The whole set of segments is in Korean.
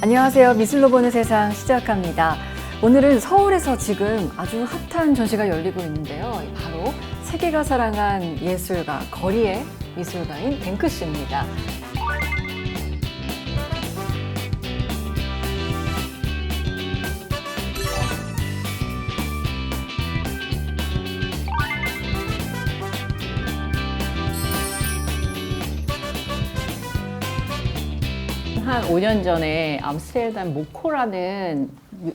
안녕하세요. 미술로 보는 세상 시작합니다. 오늘은 서울에서 지금 아주 핫한 전시가 열리고 있는데요. 바로 세계가 사랑한 예술가, 거리의 미술가인 뱅크시입니다. 한 5년 전에 암스테르담 모코라는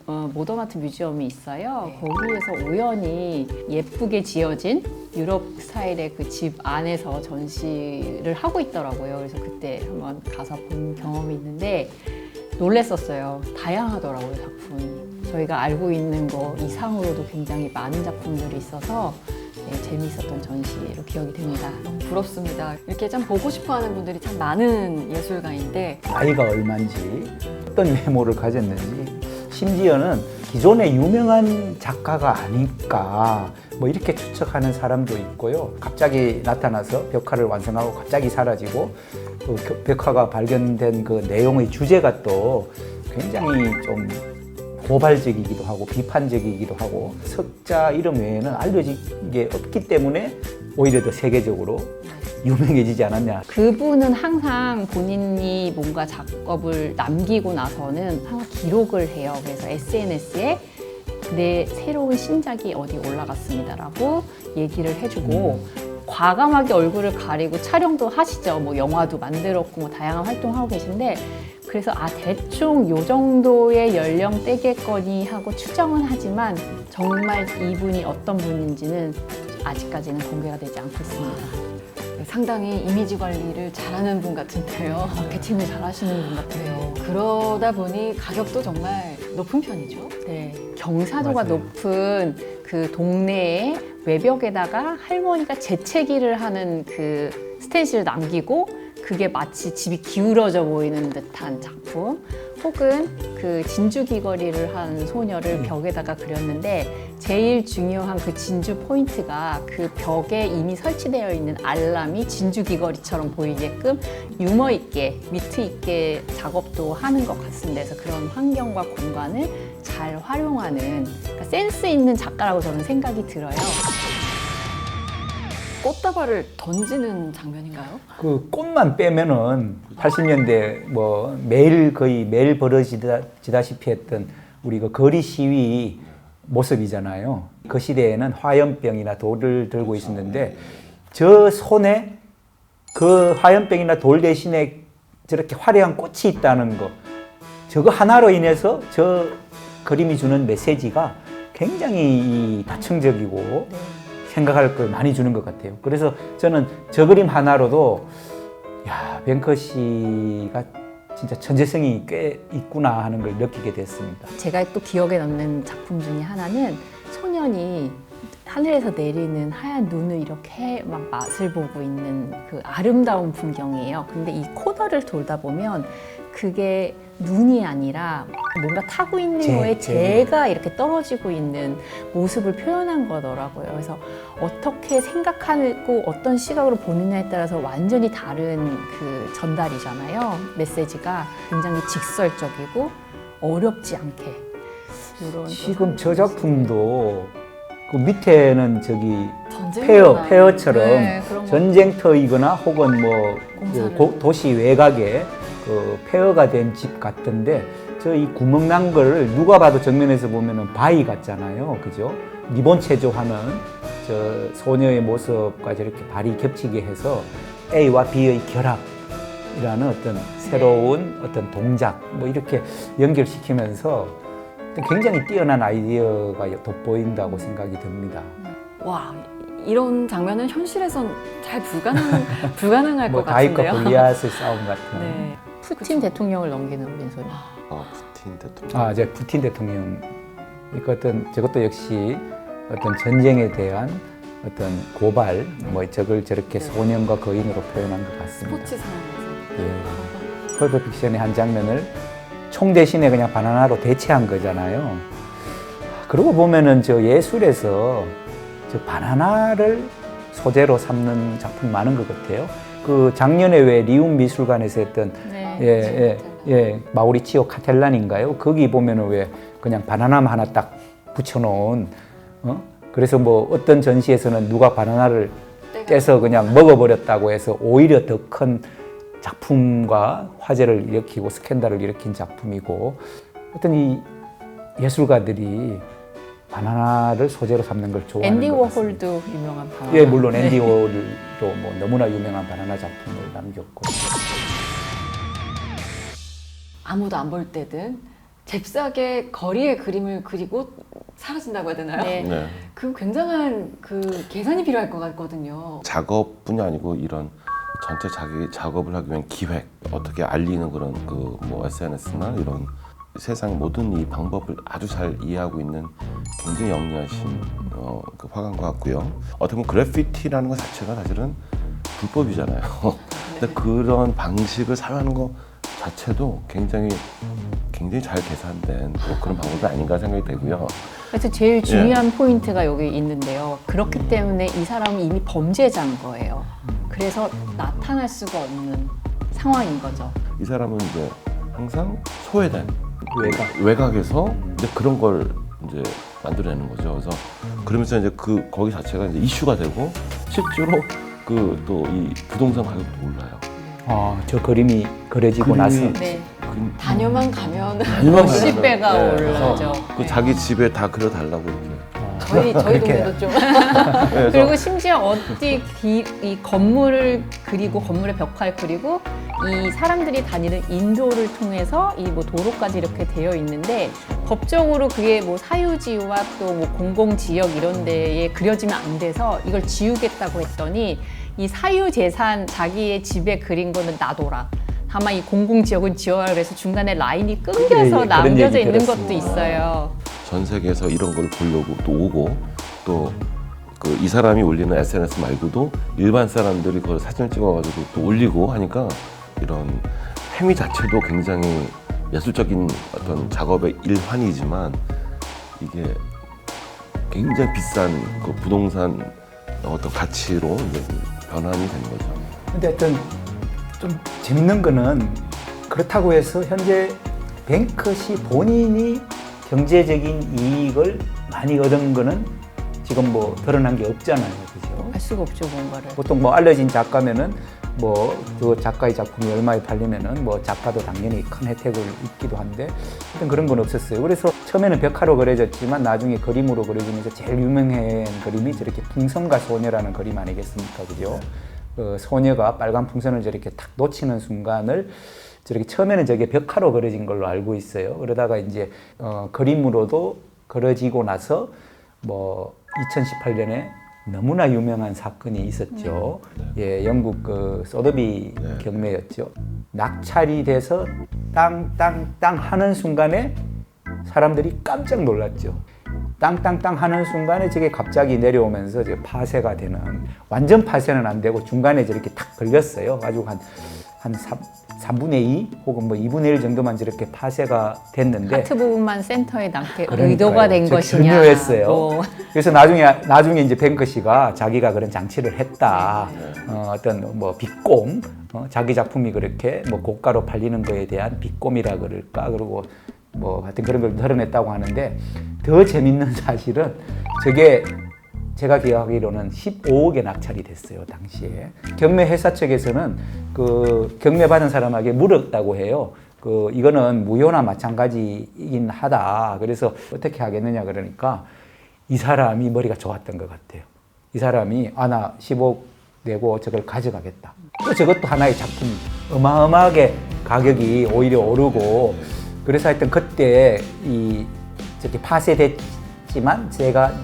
모던 아트 뮤지엄이 있어요. 거기에서 우연히 예쁘게 지어진 유럽 스타일의 그 집 안에서 전시를 하고 있더라고요. 그래서 그때 한번 가서 본 경험이 있는데 놀랬었어요. 다양하더라고요, 작품이. 저희가 알고 있는 거 이상으로도 굉장히 많은 작품들이 있어서 재미있었던 전시로 기억이 됩니다. 너무 부럽습니다. 이렇게 참 보고 싶어 하는 분들이 참 많은 예술가인데 나이가 얼마인지, 어떤 외모를 가졌는지, 심지어는 기존의 유명한 작가가 아닐까 뭐 이렇게 추측하는 사람도 있고요. 갑자기 나타나서 벽화를 완성하고 갑자기 사라지고 또 벽화가 발견된 그 내용의 주제가 또 굉장히 좀 고발적이기도 하고 비판적이기도 하고 석자 이름 외에는 알려진 게 없기 때문에 오히려 더 세계적으로 유명해지지 않았냐. 그분은 항상 본인이 뭔가 작업을 남기고 나서는 항상 기록을 해요. 그래서 SNS에 내 새로운 신작이 어디 올라갔습니다라고 얘기를 해주고 과감하게 얼굴을 가리고 촬영도 하시죠. 뭐 영화도 만들었고 뭐 다양한 활동하고 계신데 그래서 대충 요 정도의 연령대겠거니 하고 추정은 하지만 정말 이분이 어떤 분인지는 아직까지는 공개가 되지 않고 있습니다. 상당히 이미지 관리를 잘하는 분 같은데요. 마케팅을 잘하시는 분 같아요. 그러다 보니 가격도 정말 높은 편이죠. 네, 경사도가 맞아요. 높은 그 동네의 외벽에다가 할머니가 재채기를 하는 그 스텐실을 남기고 그게 마치 집이 기울어져 보이는 듯한 작품, 혹은 그 진주 귀걸이를 한 소녀를 벽에다가 그렸는데 제일 중요한 그 진주 포인트가 그 벽에 이미 설치되어 있는 알람이 진주 귀걸이처럼 보이게끔 유머 있게, 위트 있게 작업도 하는 것 같습니다. 그래서 그런 환경과 공간을 잘 활용하는, 그러니까 센스 있는 작가라고 저는 생각이 들어요. 꽃다발을 던지는 장면인가요? 그 꽃만 빼면은 80년대 뭐 매일 거의 매일 벌어지다시피 했던 우리 그 거리 시위 모습이잖아요. 그 시대에는 화염병이나 돌을 들고 있었는데 저 손에 그 화염병이나 돌 대신에 저렇게 화려한 꽃이 있다는 거, 저거 하나로 인해서 저 그림이 주는 메시지가 굉장히 다층적이고 생각할 걸 많이 주는 것 같아요. 그래서 저는 저 그림 하나로도 야, 뱅크시가 진짜 천재성이 꽤 있구나 하는 걸 느끼게 됐습니다. 제가 또 기억에 남는 작품 중에 하나는 소년이 하늘에서 내리는 하얀 눈을 이렇게 막 맛을 보고 있는 그 아름다운 풍경이에요. 근데 이 코너를 돌다 보면 그게 눈이 아니라 뭔가 타고 있는 거에 재가 이렇게 떨어지고 있는 모습을 표현한 거더라고요. 그래서 어떻게 생각하고 어떤 시각으로 보느냐에 따라서 완전히 다른 그 전달이잖아요. 메시지가 굉장히 직설적이고 어렵지 않게. 이런 지금 저 작품도 그 밑에는 저기 전쟁터나. 페어처럼 네, 그런 거. 전쟁터이거나 혹은 뭐 공사를. 그 도시 외곽에 그 폐허가 된 집 같던데 저 이 구멍 난 거를 누가 봐도 정면에서 보면은 바위 같잖아요. 그죠? 리본 체조하는 저 소녀의 모습과 저렇게 발이 겹치게 해서 A와 B의 결합이라는 어떤 새로운 어떤 동작 뭐 이렇게 연결시키면서 굉장히 뛰어난 아이디어가 돋보인다고 생각이 듭니다. 와, 이런 장면은 현실에선 잘 불가능할 뭐 것 같은데요. 다윗과 골리앗의 싸움 같은. 네. 푸틴 대통령을 넘기는 우린 소리. 푸틴 대통령. 이제 푸틴 대통령 저것도 역시 어떤 전쟁에 대한 어떤 고발, 뭐 저걸 저렇게 소년과 거인으로 표현한 것 같습니다. 스포츠 상황에서. 예. 펄프 픽션의 한 장면을 총 대신에 그냥 바나나로 대체한 거잖아요. 그러고 보면은 저 예술에서 저 바나나를 소재로 삼는 작품이 많은 것 같아요. 그 작년에 왜 리움 미술관에서 했던 네. 예, 예, 마우리치오 카텔란인가요? 거기 보면은 왜 그냥 바나나 하나 딱 붙여놓은, 그래서 뭐 어떤 전시에서는 누가 바나나를 떼서 그냥 먹어버렸다고 해서 오히려 더 큰 작품과 화제를 일으키고 스캔들을 일으킨 작품이고, 어떤 이 예술가들이 바나나를 소재로 삼는 걸 좋아하는 앤디 것 같습니다. 워홀도 유명한 바나나. 예, 물론 앤디 워홀도 뭐 너무나 유명한 바나나 작품을 남겼고. 아무도 안 볼 때든 잽싸게 거리에 그림을 그리고 사라진다고 해야 되나요? 네. 네. 그 굉장한 그 계산이 필요할 것 같거든요. 작업뿐이 아니고 이런 전체 자기 작업을 하기 위한 기획, 어떻게 알리는 그런 그 뭐 SNS나 이런 세상 모든 이 방법을 아주 잘 이해하고 있는 굉장히 영리하신 그 화가인 것 같고요. 어떻게 보면 그래피티라는 것 자체가 사실은 불법이잖아요. 근데 그런 방식을 사용하는 것 자체도 굉장히 잘 계산된 뭐 그런 방법이 아닌가 생각이 되고요. 그래서 제일 중요한 포인트가 여기 있는데요. 그렇기 때문에 이 사람은 이미 범죄자인 거예요. 그래서 나타날 수가 없는 상황인 거죠. 이 사람은 이제 항상 소외된 외곽에서 이제 그런 걸 이제 만들어내는 거죠. 그래서 그러면서 이제 그 거기 자체가 이제 이슈가 되고 실제로 그 또 이 부동산 가격도 올라요. 저 그림이 그려지고 나서 네. 다녀만 가면 몇십 배가 네, 올라죠. 그 자기 집에 다 그려달라고 이렇게. 저희 그렇게. 동네도 좀 그래서 그리고 심지어 어디 이 건물을 그리고 건물의 벽화를 그리고 이 사람들이 다니는 인도를 통해서 이 뭐 도로까지 이렇게 되어 있는데 법적으로 그게 뭐 사유지와 또 뭐 공공지역 이런 데에 그려지면 안 돼서 이걸 지우겠다고 했더니 이 사유재산 자기의 집에 그린 거는 놔둬라. 다만 이 공공지역은 지어야 그래서 중간에 라인이 끊겨서 예, 그런 남겨져 얘기 있는 들었습니다. 것도 있어요. 전 세계에서 이런 걸 보려고 또 오고 또 그 이 사람이 올리는 SNS 말고도 일반 사람들이 그걸 사진을 찍어가지고 또 올리고 하니까 이런 행위 자체도 굉장히 예술적인 어떤 작업의 일환이지만 이게 굉장히 비싼 그 부동산 어떤 가치로 이제 변환이 된 거죠. 근데 하여튼 좀 재밌는 거는 그렇다고 해서 현재 뱅크시 본인이 경제적인 이익을 많이 얻은 거는 지금 뭐 드러난 게 없잖아요. 그죠? 알 수가 없죠, 뭔가를. 보통 뭐 알려진 작가면은 뭐 그 작가의 작품이 얼마에 팔리면은 뭐 작가도 당연히 큰 혜택을 입기도 한데 하여튼 그런 건 없었어요. 그래서 처음에는 벽화로 그려졌지만 나중에 그림으로 그려지면서 제일 유명한 그림이 저렇게 풍선과 소녀라는 그림 아니겠습니까? 그죠? 소녀가 빨간 풍선을 저렇게 탁 놓치는 순간을 저렇게 처음에는 저게 벽화로 그려진 걸로 알고 있어요. 그러다가 이제 그림으로도 그려지고 나서 뭐 2018년에 너무나 유명한 사건이 있었죠. 예, 영국 그 소더비 경매였죠. 낙찰이 돼서 땅 하는 순간에 사람들이 깜짝 놀랐죠. 땅 하는 순간에 저게 갑자기 내려오면서 이제 파쇄가 되는, 완전 파쇄는 안 되고 중간에 저렇게 탁 걸렸어요. 가지고 한 3분의 2 혹은 뭐 2분의 1 정도만 저렇게 파쇄가 됐는데 하트 부분만 센터에 남게 그러니까요. 의도가 된 저 것이냐. 절묘했어요. 뭐. 그래서 나중에 이제 뱅크시가 자기가 그런 장치를 했다. 어떤 뭐 빗꼼, 자기 작품이 그렇게 뭐 고가로 팔리는 거에 대한 빗꼼이라 그럴까, 그리고 뭐 하여튼 그런 걸 드러냈다고 하는데, 더 재밌는 사실은 저게 제가 기억하기로는 15억에 낙찰이 됐어요, 당시에. 경매 회사 측에서는 그 경매 받은 사람에게 물었다고 해요. 이거는 무효나 마찬가지이긴 하다. 그래서 어떻게 하겠느냐 그러니까 이 사람이 머리가 좋았던 것 같아요. 이 사람이 나 15억 내고 저걸 가져가겠다. 또 저것도 하나의 작품, 어마어마하게 가격이 오히려 오르고, 그래서 하여튼 그때 저렇게 파쇄됐지만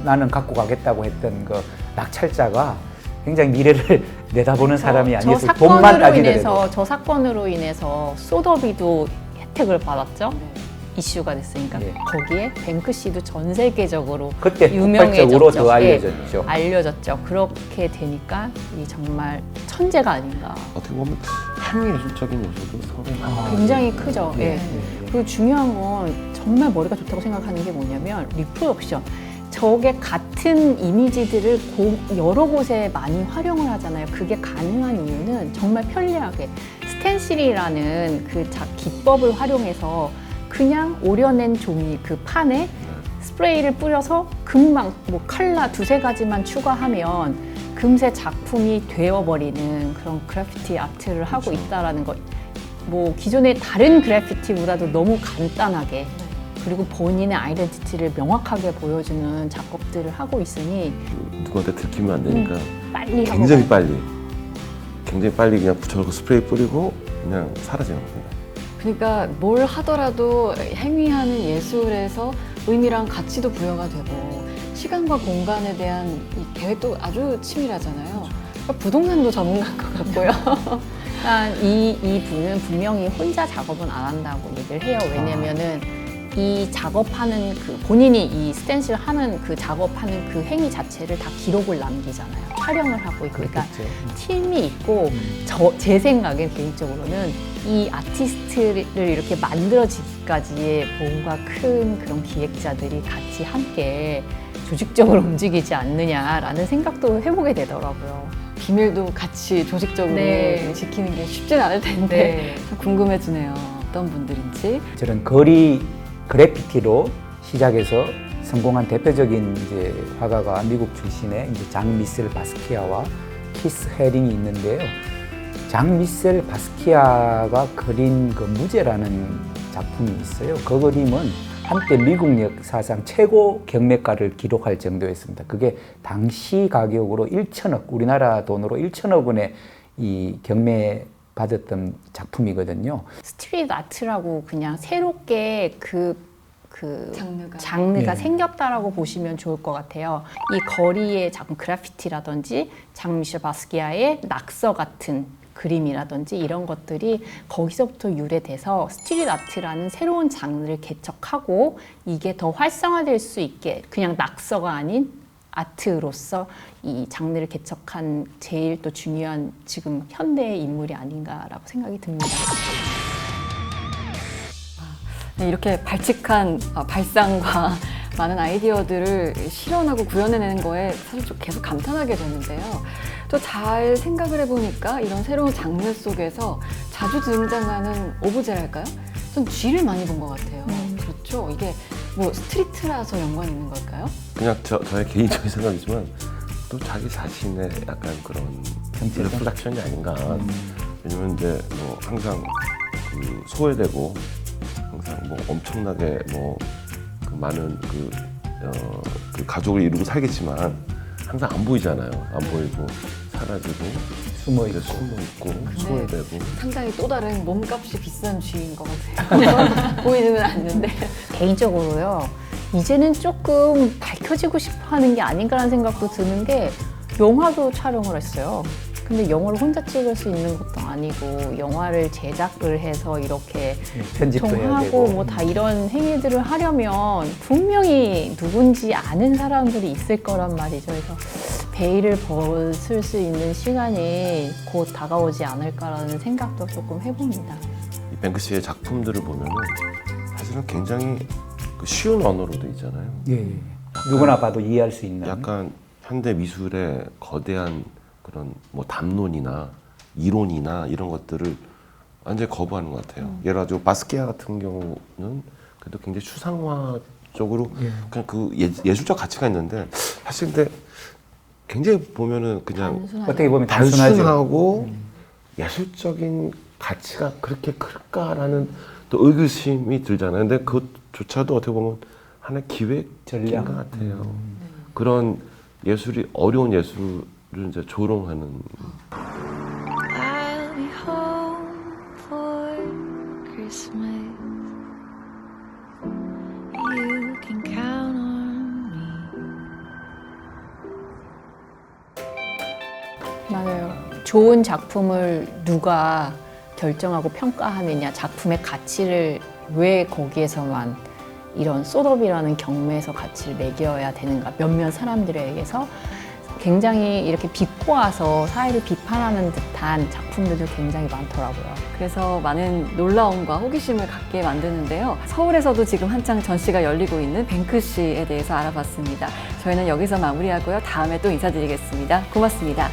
나는 갖고 가겠다고 했던 그 낙찰자가 굉장히 미래를 내다보는 사람이 아니었어요. 돈만 따지더라도. 저 사건으로 인해서 소더비도 혜택을 받았죠. 이슈가 됐으니까 네. 거기에 뱅크시도 전 세계적으로 그때 유명해졌죠. 폭발적으로 더 예, 알려졌죠. 알려졌죠. 그렇게 되니까 이 정말 천재가 아닌가. 어떻게 보면 행위 예술적인 요소도 상당히 굉장히 크죠. 네. 예. 그리고 중요한 건 정말 머리가 좋다고 생각하는 게 뭐냐면 리프로덕션. 저게 같은 이미지들을 여러 곳에 많이 활용을 하잖아요. 그게 가능한 이유는 정말 편리하게 스텐실이라는 그 기법을 활용해서 그냥 오려낸 종이 그 판에 스프레이를 뿌려서 금방 뭐 컬러 두세 가지만 추가하면 금세 작품이 되어버리는 그런 그래피티 아트를 하고 있다라는 것. 뭐 기존의 다른 그래피티보다도 너무 간단하게 그리고 본인의 아이덴티티를 명확하게 보여주는 작업들을 하고 있으니 누구한테 들키면 안 되니까 빨리 하고 굉장히 빨리 그냥 붙여놓고 스프레이 뿌리고 그냥 사라지는 거예요. 그러니까 뭘 하더라도 행위하는 예술에서 의미랑 가치도 부여가 되고 시간과 공간에 대한 이 계획도 아주 치밀하잖아요. 그러니까 부동산도 전문가인 것 같고요. 이 분은 분명히 혼자 작업은 안 한다고 얘기를 해요. 왜냐면은 이 작업하는 그 본인이 이 스텐실 하는 그 작업하는 그 행위 자체를 다 기록을 남기잖아요. 촬영을 하고 있고, 그러니까 팀이 있고 제 생각엔 개인적으로는 이 아티스트를 이렇게 만들어지기까지의 뭔가 큰 그런 기획자들이 같이 함께 조직적으로 움직이지 않느냐라는 생각도 해보게 되더라고요. 비밀도 같이 조직적으로 네. 지키는 게 쉽진 않을 텐데 참 궁금해지네요. 어떤 분들인지. 저는 거리 그래피티로 시작해서 성공한 대표적인 이제 화가가 미국 출신의 이제 장 미셀 바스키아와 키스 헤링이 있는데요. 장 미셀 바스키아가 그린 그 무제라는 작품이 있어요. 그 그림은 한때 미국 역사상 최고 경매가를 기록할 정도였습니다. 그게 당시 가격으로 1천억, 우리나라 돈으로 1천억 원의 이 경매 받았던 작품이거든요. 스트릿 아트라고 그냥 새롭게 그 장르가 네. 생겼다라고 보시면 좋을 것 같아요. 이 거리의 작품 그래피티라든지 장미셸 바스키아의 낙서 같은 그림이라든지 이런 것들이 거기서부터 유래돼서 스트릿 아트라는 새로운 장르를 개척하고 이게 더 활성화될 수 있게 그냥 낙서가 아닌 아트로서 이 장르를 개척한 제일 또 중요한 지금 현대의 인물이 아닌가라고 생각이 듭니다. 네, 이렇게 발칙한 발상과 많은 아이디어들을 실현하고 구현해내는 거에 사실 좀 계속 감탄하게 되는데요. 또 잘 생각을 해보니까 이런 새로운 장르 속에서 자주 등장하는 오브제랄까요? 전 쥐를 많이 본 것 같아요. 그렇죠? 이게 뭐 스트리트라서 연관이 있는 걸까요? 그냥 저의 개인적인 생각이지만 또 자기 자신의 약간 그런 리플렉션이 아닌가. 왜냐면 이제 뭐 항상 그 소외되고 항상 뭐 엄청나게 뭐 그 많은 그 가족을 이루고 살겠지만 항상 안 보이잖아요. 안 보이고 사라지고 숨어 이제 있고. 숨어 있고 소외되고. 상당히 또 다른 몸값이 비싼 쥐인 것 같아요. 보이는 않는데. 개인적으로요. 이제는 조금 밝혀지고 싶어 하는 게 아닌가라는 생각도 드는 게 영화도 촬영을 했어요. 근데 영화를 혼자 찍을 수 있는 것도 아니고 영화를 제작을 해서 이렇게 편집도 해야 정하고 되고. 뭐 다 이런 행위들을 하려면 분명히 누군지 아는 사람들이 있을 거란 말이죠. 그래서 베일을 벗을 수 있는 시간이 곧 다가오지 않을까라는 생각도 조금 해봅니다. 이 뱅크시의 작품들을 보면은 사실은 굉장히 그 쉬운 언어로 돼 있잖아요. 예. 누구나 봐도 이해할 수 있는. 약간 현대 미술의 거대한 그런 뭐 담론이나 이론이나 이런 것들을 완전히 거부하는 것 같아요. 예를 들어 바스키아 같은 경우는 그래도 굉장히 추상화적으로 그냥 그 예술적 가치가 있는데 사실 근데 굉장히 보면은 그냥 어떻게 보면 단순하죠. 단순하고 예술적인 가치가 그렇게 클까라는 또 의구심이 들잖아요. 근데 그것조차도 어떻게 보면 하나의 기획인 전략. 것 같아요. 그런 예술이 어려운 예술을 이제 조롱하는. I'll be home for Christmas. You can count on me. 맞아요. 좋은 작품을 누가 결정하고 평가하느냐, 작품의 가치를 왜 거기에서만 이런 쏟업이라는 경매에서 가치를 매겨야 되는가, 몇몇 사람들에 의해서 굉장히 이렇게 비꼬아서 사회를 비판하는 듯한 작품들도 굉장히 많더라고요. 그래서 많은 놀라움과 호기심을 갖게 만드는데요. 서울에서도 지금 한창 전시가 열리고 있는 뱅크시에 대해서 알아봤습니다. 저희는 여기서 마무리하고요. 다음에 또 인사드리겠습니다. 고맙습니다.